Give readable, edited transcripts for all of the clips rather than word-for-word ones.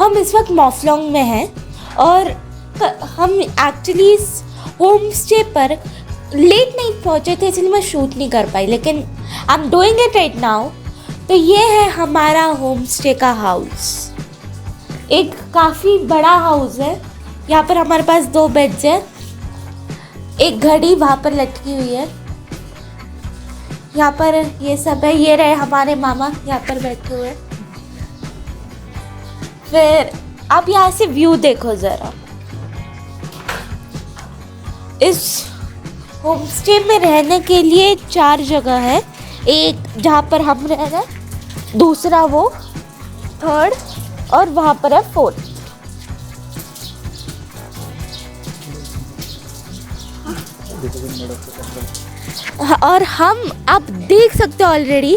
हम इस वक्त मॉफलोंग में हैं और हम एक्चुअली इस होम स्टे पर लेट नाइट पहुँचे थे, इसलिए मैं शूट नहीं कर पाई, लेकिन I am doing it right now. तो ये है हमारा होम स्टे का हाउस। एक काफ़ी बड़ा हाउस है। यहाँ पर हमारे पास 2 बेड्स हैं, एक घड़ी वहाँ पर लटकी हुई है। यहाँ पर ये सब है। ये रहे हमारे मामा यहाँ पर बैठे हुए। फिर आप यहाँ से व्यू देखो ज़रा। इस होम स्टे में रहने के लिए 4 जगह है। एक जहाँ पर हम रह रहे हैं, दूसरा वो, 3rd, और वहाँ पर है 4th। और हम आप देख सकते हो ऑलरेडी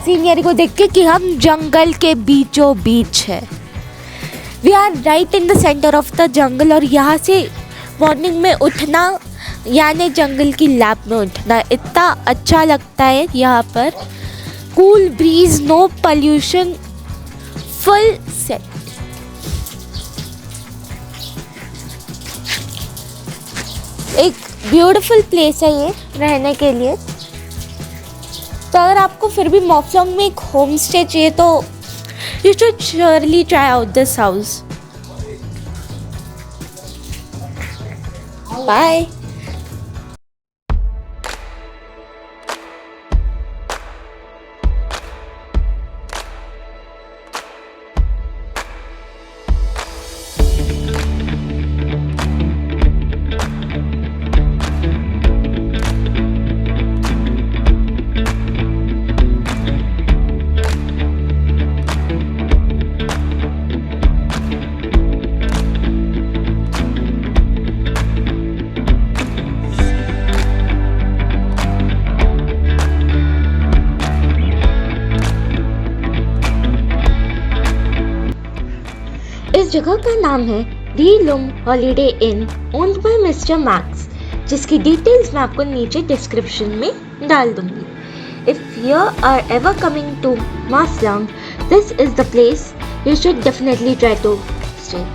सीनियर को देख के कि हम जंगल के बीचों बीच है। We are right in the centre of the jungle. और यहाँ से मॉर्निंग में उठना, यानी जंगल की लैब में उठना, इतना अच्छा लगता है। यहाँ पर cool breeze, no pollution, full set. एक ब्यूटीफुल प्लेस है ये रहने के लिए। तो अगर आपको फिर भी मॉफलोंग में एक होम स्टे चाहिए तो you should surely try out this house. Bye. इस जगह का नाम है the Lum holiday inn, owned by mister Max, जिसकी डिटेल्स मैं आपको नीचे डिस्क्रिप्शन में डाल दूंगी। If you are ever coming to Mawphlang, this is the place you should definitely try to stay.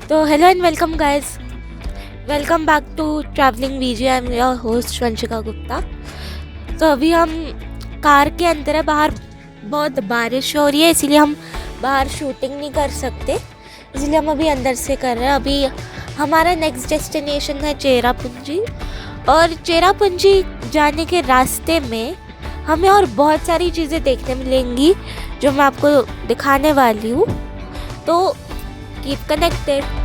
तो hello and welcome guys, welcome back to travelling VJ. I am your host Vanshika Gupta. तो अभी हम कार के अंदर है। बाहर बहुत बारिश हो रही है, इसीलिए हम बाहर शूटिंग नहीं कर सकते, इसलिए हम अभी अंदर से कर रहे हैं। अभी हमारा नेक्स्ट डेस्टिनेशन है चेरापूंजी, और चेरापूंजी जाने के रास्ते में हमें और बहुत सारी चीज़ें देखने मिलेंगी जो मैं आपको दिखाने वाली हूँ। तो कीप कनेक्टेड।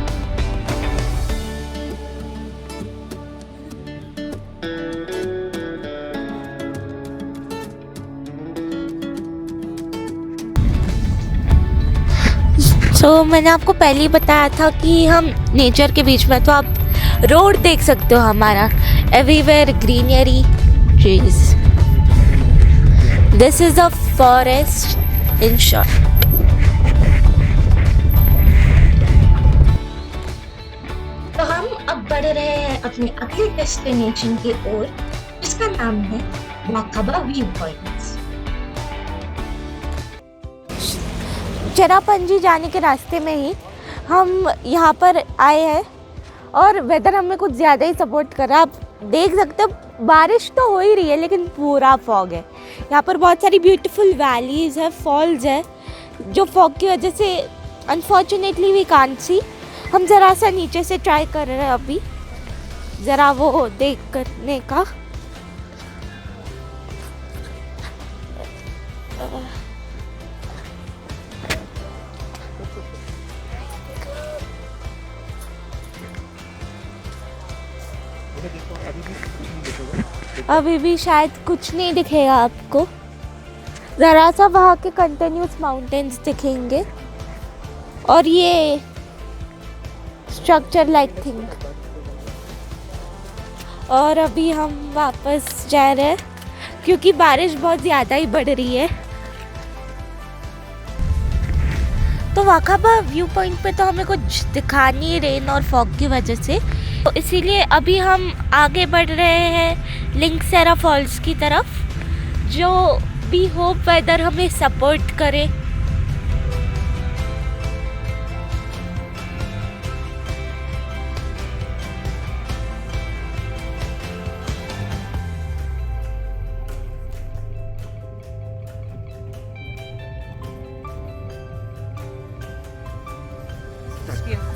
मैंने आपको पहले ही बताया था कि हम नेचर के बीच में, तो आप रोड देख सकते हो हमारा, everywhere greenery, trees. This is a forest in short. तो हम अब बढ़ रहे हैं अपने अगले डेस्टिनेशन की ओर, जिसका नाम है वाकाबा व्यू पॉइंट्स। चेरापूंजी जाने के रास्ते में ही हम यहाँ पर आए हैं और वेदर हमें कुछ ज़्यादा ही सपोर्ट कर रहा है। आप देख सकते हो बारिश तो हो ही रही है, लेकिन पूरा फॉग है। यहाँ पर बहुत सारी ब्यूटीफुल वैलीज है, फॉल्स है, जो फॉग की वजह से अनफॉर्चुनेटली वी कांट सी। हम ज़रा सा नीचे से ट्राई कर रहे हैं अभी, ज़रा वो देख करने का। अभी भी शायद कुछ नहीं दिखेगा आपको, ज़रा सा वहाँ के कंटिन्यूस माउंटेन्स दिखेंगे और ये स्ट्रक्चर लाइक थिंग। और अभी हम वापस जा रहे हैं क्योंकि बारिश बहुत ज़्यादा ही बढ़ रही है। तो वाकाबा व्यू पॉइंट पे तो हमें कुछ दिखा नहीं रेन और फॉग की वजह से, तो इसीलिए अभी हम आगे बढ़ रहे हैं लिंकसेरा फॉल्स की तरफ, जो भी होप वेदर हमें सपोर्ट करे।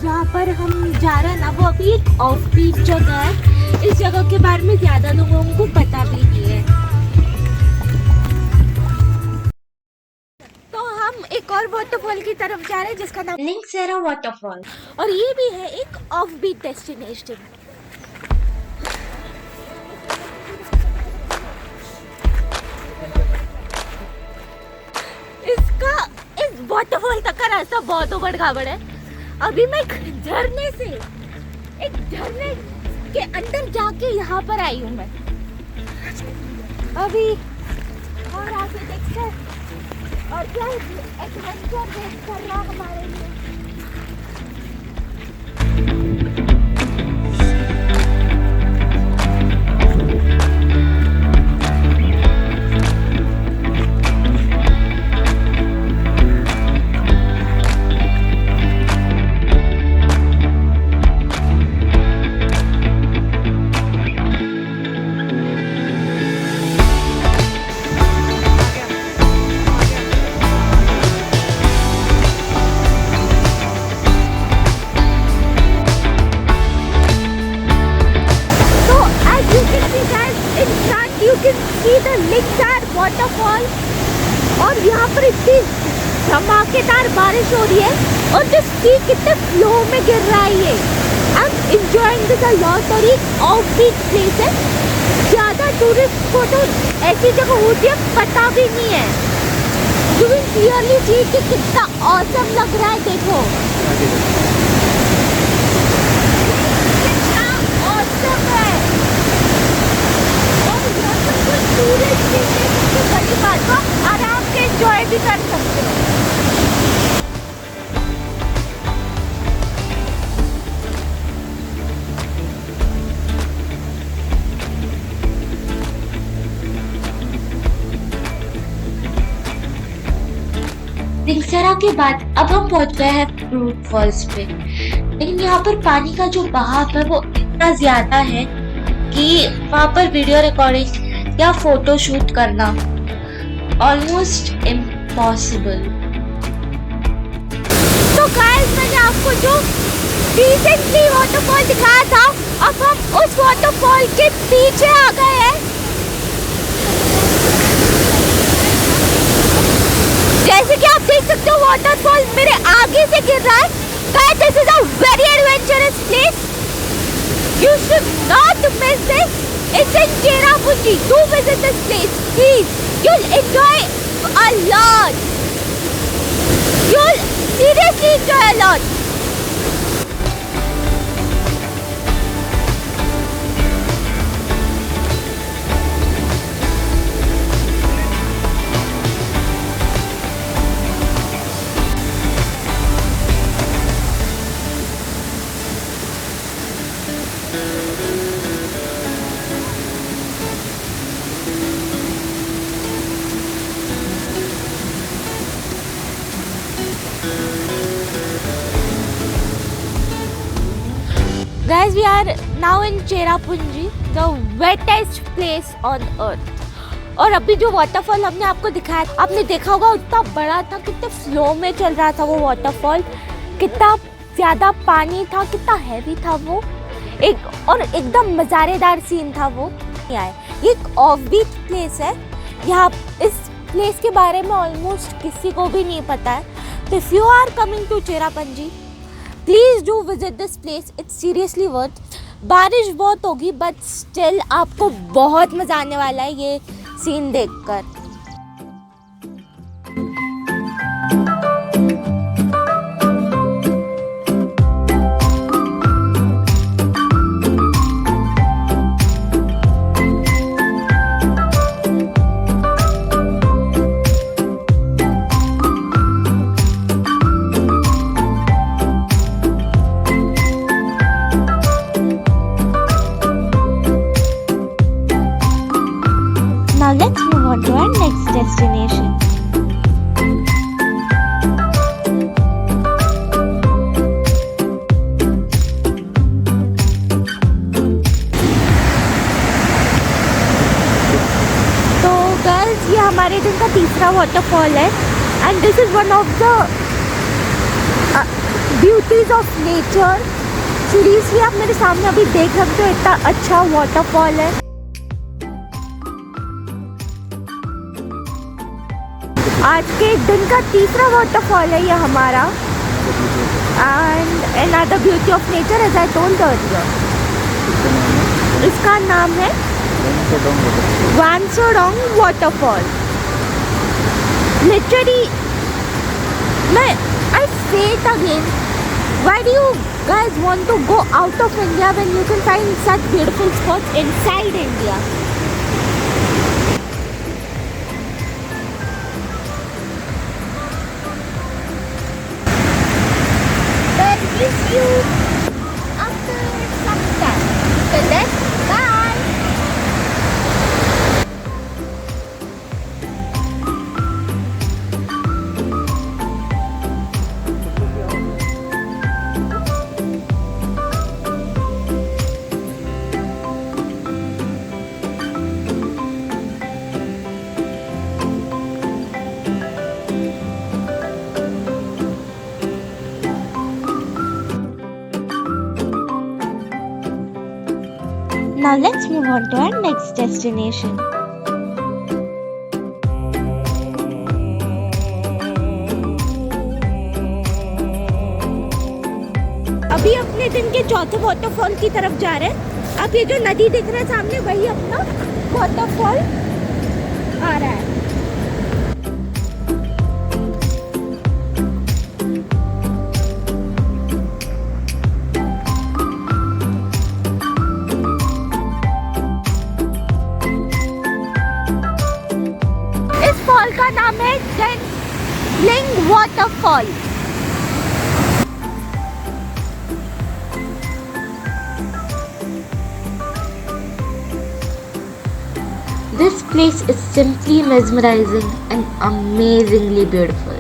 जहाँ पर हम जा रहे हैं ना, वो अभी एक ऑफ बीट जगह है। इस जगह के बारे में ज्यादा लोगों को पता भी नहीं है। तो हम एक और वाटरफॉल की तरफ जा रहे हैं जिसका नाम लिंकसेरा वाटरफॉल, और ये भी है एक ऑफ बीट डेस्टिनेशन। इस वाटरफॉल तक का रास्ता बहुत उबड़ खाबड़ है। अभी मैं झरने के अंदर जाके यहाँ पर आई हूँ मैं अभी, और आगे देखते हैं और क्या एडवेंचर वेट कर रहा हमारे लिए। You can see the Lingsar waterfall, और यहाँ पर इतनी धमाकेदार बारिश हो रही है और just see कितने फ्लो में गिर रहा है ये। I'm enjoying this a lot, और ये ऑफ-बीट प्लेस है। ज़्यादा टूरिस्ट फोटो ऐसी जगह होती है पता भी नहीं है। You will clearly see कि कितना awesome लग रहा है, देखो कितना awesome है। टूरिस्ट की बड़ी बात को आराम से एंजॉय भी कर सकते हो। लिंकसेरा के बाद अब हम पहुंच गए हैं फ्रूट फॉल्स पे, लेकिन यहाँ पर पानी का जो बहाव है वो इतना ज्यादा है कि वहाँ पर वीडियो रिकॉर्डिंग या फोटो शूट करना ऑलमोस्ट इम्पॉसिबल। तो गाइस, मैंने आपको जो रिसेंटली वाटरफॉल दिखाया था, अब हम उस वाटरफॉल के पीछे आ गए हैं। जैसे कि आप देख सकते हो वाटरफॉल मेरे आगे से गिर रहा है। Guys, this is a very adventurous place, you should not miss this. It's in Cherrapunji. Do visit this place, please. You'll enjoy a lot. You'll seriously enjoy a lot. Guys, we are now in Cherrapunji, the wettest place on earth. और अभी जो waterfall हमने आपको दिखाया, आपने देखा होगा उतना बड़ा था, कितने फ्लो में चल रहा था वो वाटरफॉल, कितना ज़्यादा पानी था, कितना हैवी था वो, एकदम मज़ेदार सीन था वो। ये एक ऑफ बीट प्लेस है, यहाँ इस प्लेस के बारे में ऑलमोस्ट किसी को भी नहीं पता है। तो if you are coming to Cherrapunji, please do visit this place, it's seriously worth. बारिश बहुत होगी बट स्टिल आपको बहुत मज़ा आने वाला है ये सीन देखकर। दिन का तीसरा वाटरफॉल है and this is one of the beauties of nature. Seriously आप मेरे सामने अभी देख सकते हो, इतना अच्छा वाटरफॉल है। आज के दिन का तीसरा वाटरफॉल है ये हमारा and another beauty of nature as I told earlier. इसका नाम है Wangsodong waterfall. Literally I say it again, why do you guys want to go out of India when you can find such beautiful spots inside India? Then miss you after some time. Till then, bye. Now let's move on to our next destination. अभी अपने दिन के चौथे waterfall की तरफ जा रहे हैं। अब ये जो नदी दिख रहा है सामने, वही अपना वाटरफॉल आ रहा है। फॉल का नाम है डेंसलिंग waterfall. This place is simply mesmerizing and amazingly beautiful.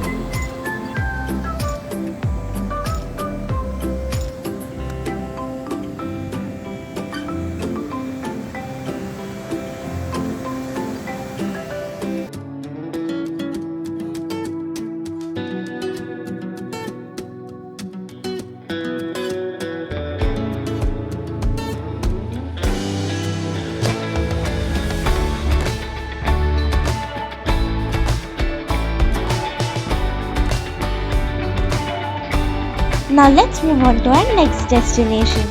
Now let's move on to our next destination.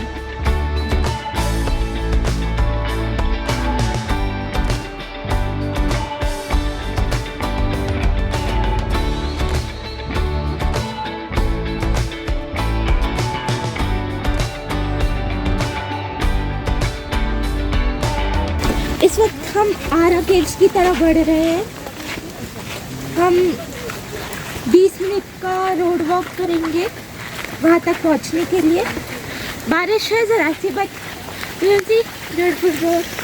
इस वक्त हम आरा केव्स की तरफ बढ़ रहे हैं। हम 20 मिनट का रोड वॉक करेंगे वहाँ तक पहुँचने के लिए। बारिश है ज़रा सी, but you see beautiful road.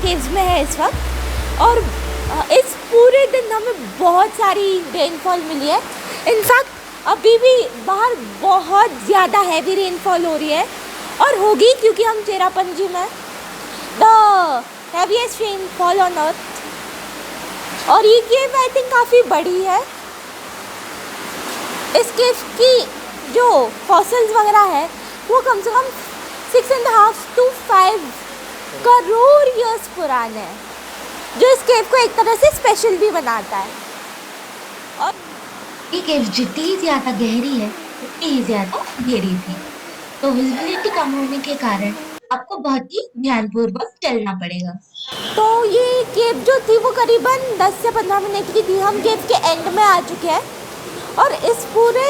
Caves में है इस वक्त और इस पूरे दिन हमें बहुत सारी रेनफॉल मिली है। इनफैक्ट अभी भी बाहर बहुत ज़्यादा हैवी रेनफॉल हो रही है और होगी क्योंकि हम चेरापूंजी में the heaviest rainfall on earth. और ये केव आई थिंक काफ़ी बड़ी है। इस केव की जो फॉसिल्स वगैरह है वो कम से कम 6.5 to 5 करोड़ ईयर्स पुराना है, जो इस केव को एक तरह से स्पेशल भी बनाता है। और ये केव जितनी ही ज़्यादा गहरी है उतनी ही ज़्यादा घेरी थी, तो विजिबिलिटी कम होने के कारण आपको बहुत ही ध्यानपूर्वक चलना पड़ेगा। तो ये केव जो थी वो करीबन 10 से 15 मिनट की थी। हम केव के एंड में आ चुके हैं और इस पूरे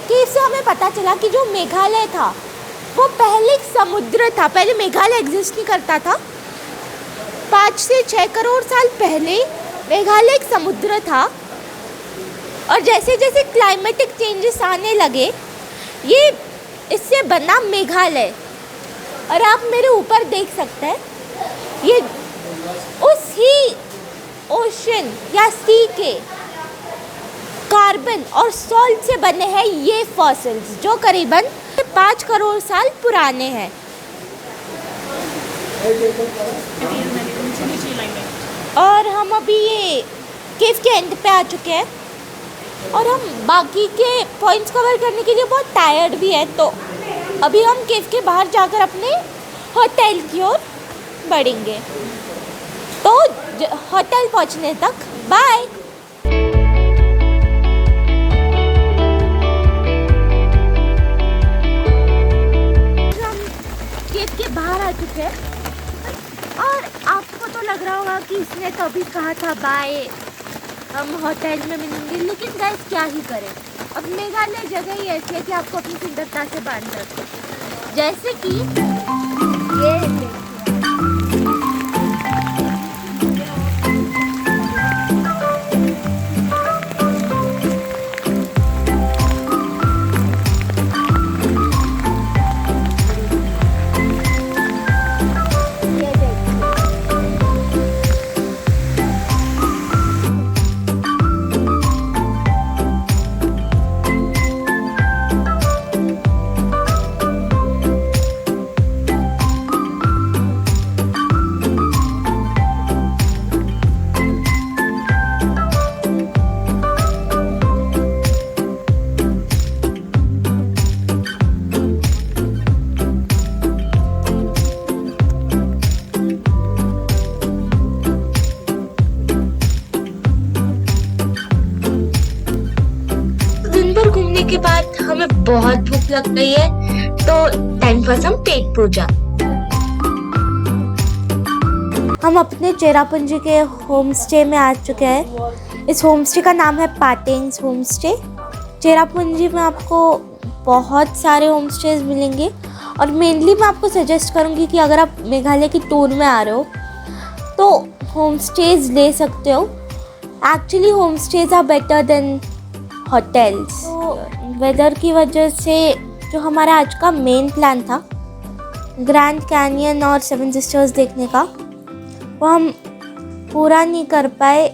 केव से हमें पता चला कि जो मेघालय था वो पहले एक समुद्र था। पहले मेघालय एग्जिस्ट नहीं करता था। 5 से 6 करोड़ साल पहले मेघालय एक समुद्र था और जैसे जैसे क्लाइमेटिक चेंजेस आने लगे ये इससे बना मेघालय। और आप मेरे ऊपर देख सकते हैं ये उस ही ओशन या सी के कार्बन और सॉल्ट से बने हैं ये फॉसिल्स जो करीबन 5 करोड़ साल पुराने हैं। और हम अभी ये केव के एंड पे आ चुके हैं और हम बाकी के पॉइंट्स कवर करने के लिए बहुत टायर्ड भी है। तो अभी हम केव के बाहर जाकर अपने होटल की ओर बढ़ेंगे। तो होटल पहुंचने तक बाय। हम केव के बाहर आ चुके हैं और आपको तो लग रहा होगा कि इसने तो अभी कहा था बाय, हम होटल में मिलेंगे, लेकिन गाइस क्या ही करें। अब मेघालय जगह ही ऐसी है कि आपको अपनी सुंदरता से बांध रखो। जैसे कि ये के बाद हमें बहुत भूख लग गई है तो टाइम फॉर सम पेट पूजा। हम अपने चेरापूंजी के होम स्टे में आ चुके हैं। इस होम स्टे का नाम है पाटेंग्स होम स्टे। चेरापूंजी में आपको बहुत सारे होम स्टेज मिलेंगे और मेनली मैं आपको सजेस्ट करूँगी कि अगर आप मेघालय की टूर में आ रहे हो तो होम स्टेज ले सकते हो। Actually home stays are better than hotels. तो वेदर की वजह से जो हमारा आज का मेन प्लान था ग्रैंड कैनियन और 7 सिस्टर्स देखने का वो हम पूरा नहीं कर पाए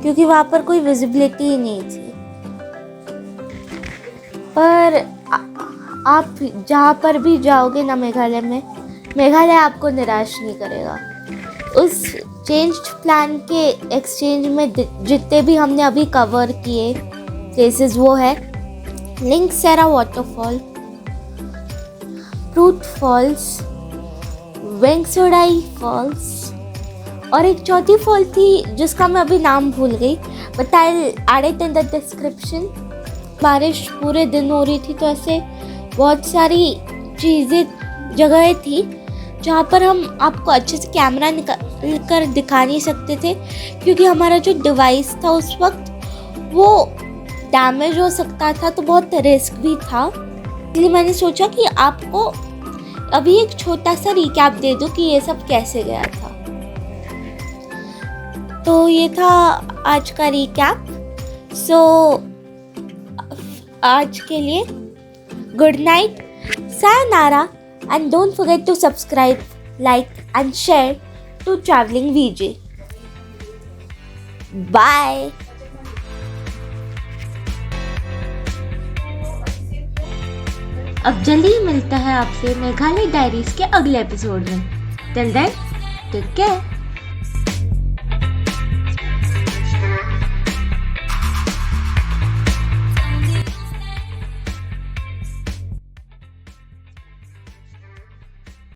क्योंकि वहाँ पर कोई विजिबिलिटी ही नहीं थी। पर आप जहाँ पर भी जाओगे ना मेघालय में, मेघालय आपको निराश नहीं करेगा। उस चेंज प्लान के एक्सचेंज में जितने भी हमने अभी कवर किए प्लेसेस वो है लिंगसेरा वाटरफॉल, फ्रूट फॉल्स, वेंगसोडाई फॉल्स और एक चौथी फॉल थी जिसका मैं अभी नाम भूल गई, but I add it in the description. बारिश पूरे दिन हो रही थी तो ऐसे बहुत सारी चीज़ें जगह थी जहाँ पर हम आपको अच्छे से कैमरा निकाल कर दिखा नहीं सकते थे क्योंकि हमारा जो डिवाइस था उस वक्त वो डैमेज हो सकता था, तो बहुत रिस्क भी था। इसलिए मैंने सोचा कि आपको अभी एक छोटा सा रिकैप दे दूं कि ये सब कैसे गया था। तो ये था आज का रिकैप। सो आज के लिए good night, sayonara, and don't forget to subscribe, like and share to Traveling VJ. Bye. अब जल्दी ही मिलता है आपसे मेघालय डायरीज के अगले एपिसोड में। Till then take care.